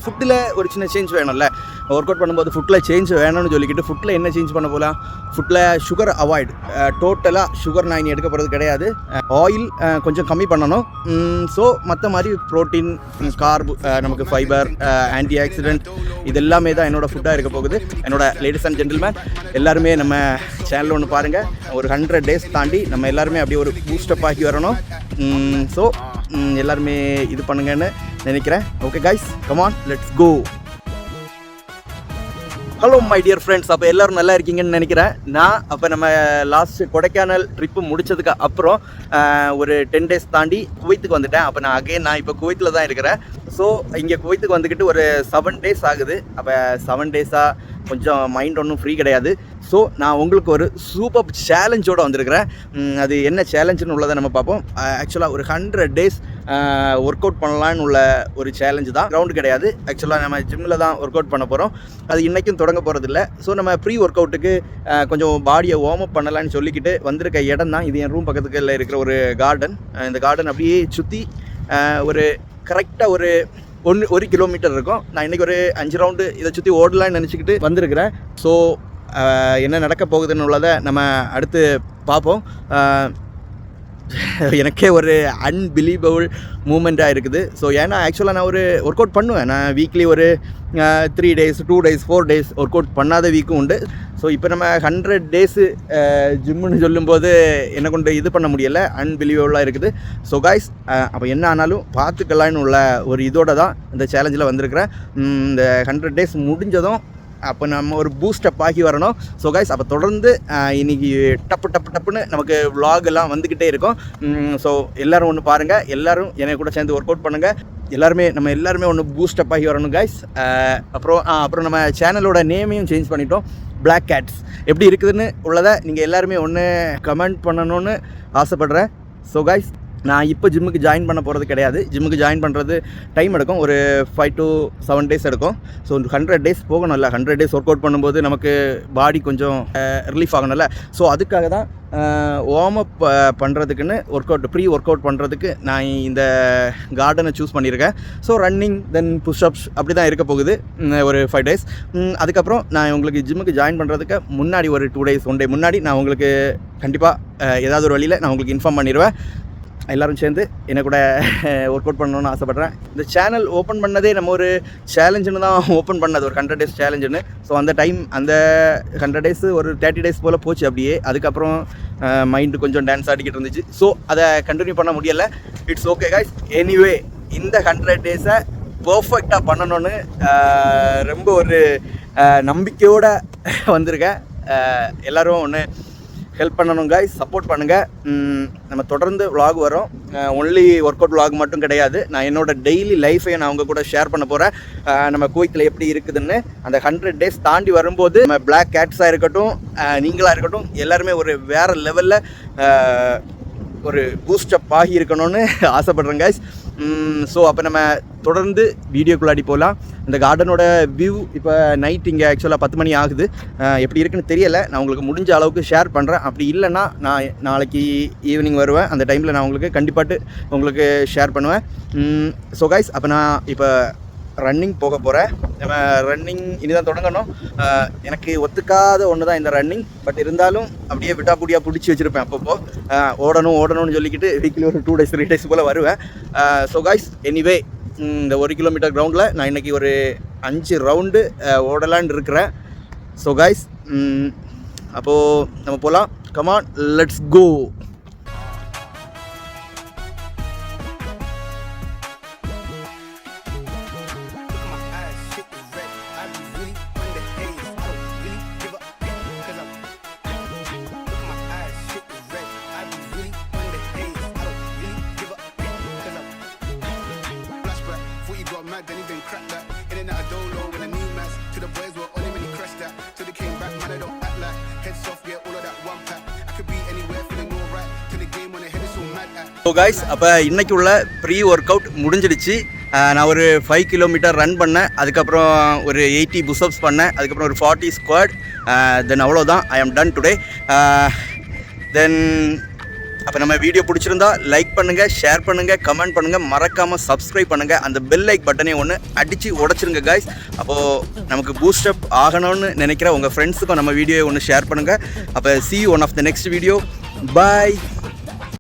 ஃபுட்டில் ஒரு சின்ன சேஞ்ச் வேணும்ல. ஒர்க் அவுட் பண்ணும்போது ஃபுட்டில் சேஞ்ச் வேணும்னு சொல்லிக்கிட்டு ஃபுட்டில் என்ன சேஞ்ச் பண்ண போகலாம், ஃபுட்டில் சுகர் அவாய்ட், டோட்டலாக சுகர் நான் இனி எடுக்க போகிறது கிடையாது. ஆயில் கொஞ்சம் கம்மி பண்ணணும். ஸோ மற்ற மாதிரி ப்ரோட்டீன், கார்பு, நமக்கு ஃபைபர், ஆன்டி ஆக்சிடென்ட் இது எல்லாமே தான் என்னோடய ஃபுட்டாக இருக்க போகுது. என்னோட லேடிஸ் அண்ட் ஜென்டில்மேன் எல்லாருமே நம்ம சேனலில் ஒன்று பாருங்கள். ஒரு 100 days தாண்டி நம்ம எல்லாருமே அப்படியே ஒரு பூஸ்டப் ஆகி வரணும். ஸோ எல்லாருமே இது பண்ணுங்கன்னு நினைக்கிறேன். Okay guys, come on, let's go. Hello my dear friends, அப்போ எல்லோரும் நல்லா இருக்கீங்கன்னு நினைக்கிறேன். நான் அப்போ நம்ம லாஸ்ட்டு கொடைக்கானல் ட்ரிப்பு முடித்ததுக்கு அப்புறம் ஒரு 10 days தாண்டி குவைத்துக்கு வந்துட்டேன். அப்போ நான் இப்போ குவைத்தில் தான் இருக்கிறேன். ஸோ இங்கே குவைத்துக்கு வந்துக்கிட்டு ஒரு 7 days ஆகுது. அப்போ 7 days-ஆக கொஞ்சம் மைண்ட் ஒன்றும் ஃப்ரீ கிடையாது. ஸோ நான் உங்களுக்கு ஒரு சூப்பர் சேலஞ்சோடு வந்திருக்கிறேன். அது என்ன சேலஞ்சுன்னு உள்ளதை நம்ம பார்ப்போம். ஆக்சுவலாக ஒரு 100 days ஒர்க் அவுட் பண்ணலான்னு உள்ள ஒரு சேலஞ்சு தான், கிரவுண்டு கிடையாது. ஆக்சுவலாக நம்ம ஜிம்மில் தான் ஒர்க் அவுட் பண்ண போகிறோம். அது இன்றைக்கும் தொடங்க போகிறதில்ல. ஸோ நம்ம ப்ரீ ஒர்க் அவுட்டுக்கு கொஞ்சம் பாடியை வார்ம் அப் பண்ணலான்னு சொல்லிக்கிட்டு வந்திருக்க இடம் தான் இது. என் ரூம் பக்கத்துக்கு இருக்கிற ஒரு கார்டன். இந்த கார்டன் அப்படியே சுற்றி ஒரு கரெக்டாக ஒரு 1 கிலோமீட்டர் இருக்கும். நான் இன்றைக்கி ஒரு 5 ரவுண்டு இதை சுற்றி ஓடலான்னு நினச்சிக்கிட்டு வந்திருக்கிறேன். ஸோ என்ன நடக்க போகுதுன்னு உள்ளதை நம்ம அடுத்து பார்ப்போம். எனக்கே ஒரு அன்பிலீவபிள் மூமெண்ட்டாக இருக்குது. ஸோ ஏன்னா ஆக்சுவலாக நான் ஒரு ஒர்க் அவுட் பண்ணுவேன். நான் வீக்லி ஒரு 3 days, 2 days, 4 days work out பண்ணாத வீக்கும் உண்டு. ஸோ இப்போ நம்ம 100 days ஜிம்முன்னு சொல்லும்போது என்ன கொண்டு இது பண்ண முடியலை, அன்பிலீவபிளாக இருக்குது. ஸோ காய்ஸ், அப்போ என்ன ஆனாலும் பார்த்துக்கலான்னு உள்ள ஒரு இதோடு தான் இந்த சேலஞ்சில் வந்திருக்கிறேன். இந்த 100 days முடிஞ்சதும் அப்போ நம்ம ஒரு பூஸ்டப் ஆகி வரணும். ஸோ கைஸ், அப்போ தொடர்ந்து இன்றைக்கி டப்புன்னு நமக்கு vlog எல்லாம் வந்துக்கிட்டே இருக்கும். ஸோ எல்லோரும் ஒன்று பாருங்கள், எல்லோரும் என்னை கூட சேர்ந்து ஒர்க் அவுட் பண்ணுங்கள். நம்ம எல்லாருமே ஒன்று பூஸ்டப் ஆகி வரணும் கைஸ். அப்புறம் நம்ம சேனலோட நேமையும் சேஞ்ச் பண்ணிட்டோம், Black Cats. எப்படி இருக்குதுன்னு உள்ளதை நீங்கள் எல்லாருமே ஒன்று கமெண்ட் பண்ணணும்னு ஆசைப்பட்றேன். ஸோ கைஸ், நான் இப்போ ஜிம்முக்கு ஜாயின் பண்ண போகிறது கிடையாது. ஜிம்முக்கு ஜாயின் பண்ணுறது டைம் எடுக்கும், ஒரு 5 to 7 days எடுக்கும். ஸோ 100 days போகணும்ல. 100 days ஒர்க் அவுட் பண்ணும்போது நமக்கு பாடி கொஞ்சம் ரிலீஃப் ஆகணும்ல. ஸோ அதுக்காக தான் வார்ம் அப் பண்ணுறதுக்குன்னு ப்ரீ ஒர்க் அவுட் பண்ணுறதுக்கு நான் இந்த கார்டனை சூஸ் பண்ணியிருக்கேன். ஸோ ரன்னிங், தென் புஷ்அப்ஸ் அப்படி தான் இருக்க போகுது ஒரு 5 days. அதுக்கப்புறம் நான் உங்களுக்கு ஜிம்முக்கு ஜாயின் பண்ணுறதுக்கு முன்னாடி ஒரு 2 days 1 day முன்னாடி நான் உங்களுக்கு கண்டிப்பாக ஏதாவது ஒரு வழியில் நான் உங்களுக்கு இன்ஃபார்ம் பண்ணிடுவேன். எல்லோரும் சேர்ந்து என்னை கூட ஒர்க் அவுட் பண்ணணுன்னு ஆசைப்பட்றேன். இந்த சேனல் ஓப்பன் பண்ணதே நம்ம ஒரு சேலஞ்சுன்னு தான் ஓப்பன் பண்ணது, ஒரு 100 days சேலஞ்சுன்னு. ஸோ அந்த 100 days ஒரு 30 days போல் போச்சு அப்படியே. அதுக்கப்புறம் மைண்டு கொஞ்சம் டான்ஸ் ஆடிக்கிட்டு இருந்துச்சு. ஸோ அதை கண்டினியூ பண்ண முடியலை. It's okay guys. எனிவே, இந்த 100 days-ஐ பர்ஃபெக்டாக பண்ணணுன்னு ரொம்ப ஒரு நம்பிக்கையோடு வந்திருக்கேன். எல்லோரும் ஒன்று ஹெல்ப் பண்ணணும் கைஸ், சப்போர்ட் பண்ணுங்கள். நம்ம தொடர்ந்து vlog வரும். ஒன்லி ஒர்க் அவுட் vlog மட்டும் கிடையாது. நான் என்னோடய டெய்லி லைஃபை நான் அவங்க கூட ஷேர் பண்ண போகிறேன். நம்ம குவைத்தில் எப்படி இருக்குதுன்னு அந்த 100 days தாண்டி வரும்போது நம்ம Black Cats-ஆக இருக்கட்டும், நீங்களாக இருக்கட்டும், எல்லாருமே ஒரு வேறு லெவலில் ஒரு பூஸ்டப் ஆகி இருக்கணும்னு ஆசைப்பட்றேன் கைஸ். ஸோ அப்போ நம்ம தொடர்ந்து வீடியோக்குள்ளாடி போகலாம். இந்த கார்டனோட வியூ இப்போ நைட் இங்கே ஆக்சுவலாக 10 மணி ஆகுது. எப்படி இருக்குன்னு தெரியலை. நான் உங்களுக்கு முடிஞ்ச அளவுக்கு ஷேர் பண்ணுறேன். அப்படி இல்லைன்னா நான் நாளைக்கு ஈவினிங் வருவேன். அந்த டைமில் நான் உங்களுக்கு கண்டிப்பாட்டு உங்களுக்கு ஷேர் பண்ணுவேன். ஸோ கைஸ், அப்போ நான் இப்போ ரன்னிங் போக போகிறேன். நம்ம ரன்னிங் இனிதான் தொடங்கணும். எனக்கு ஒத்துக்காத ஒன்று தான் இந்த ரன்னிங். பட் இருந்தாலும் அப்படியே விட்டாப்பூடியாக பிடிச்சி வச்சுருப்பேன். அப்பப்போ ஓடணும்னு சொல்லிக்கிட்டு வீக்லி ஒரு 2 days 3 days போல் வருவேன். ஸோ காய்ஸ், எனிவே, இந்த 1 kilometer கிரவுண்டில் நான் இன்றைக்கி ஒரு 5 ரவுண்டு ஓடலான்னு இருக்கிறேன். ஸோ காய்ஸ், அப்போது நம்ம போகலாம். Come on, let's go. Then he been cracked that in and out of dolo when the new mass to the boys were on him when he crashed that. So they came back, man, I don't act like heads off, yeah, all of that one pack. I could be anywhere feeling alright to the game when the head is so mad at. So guys, அப்போ இன்றைக்கி உள்ள pre work out முடிஞ்சிடுச்சு. நான் ஒரு 5 kilometer run பண்ணேன். அதுக்கப்புறம் ஒரு 80 push-ups பண்ணேன். அதுக்கப்புறம் ஒரு 40 ஸ்குவாட். தென் அவ்வளோதான். ஐ ஆம் டன் டுடே. தென் அப்போ நம்ம வீடியோ பிடிச்சிருந்தா லைக் பண்ணுங்கள், ஷேர் பண்ணுங்கள், கமெண்ட் பண்ணுங்கள், மறக்காமல் சப்ஸ்கிரைப் பண்ணுங்கள். அந்த பெல் லைக் பட்டனே ஒன்று அடித்து உடச்சிருங்க காய்ஸ். அப்போது நமக்கு பூஸ்டப் ஆகணும்னு நினைக்கிற உங்கள் ஃப்ரெண்ட்ஸுக்கும் நம்ம வீடியோவை ஒன்று ஷேர் பண்ணுங்கள். அப்போ see you one of the next video. Bye.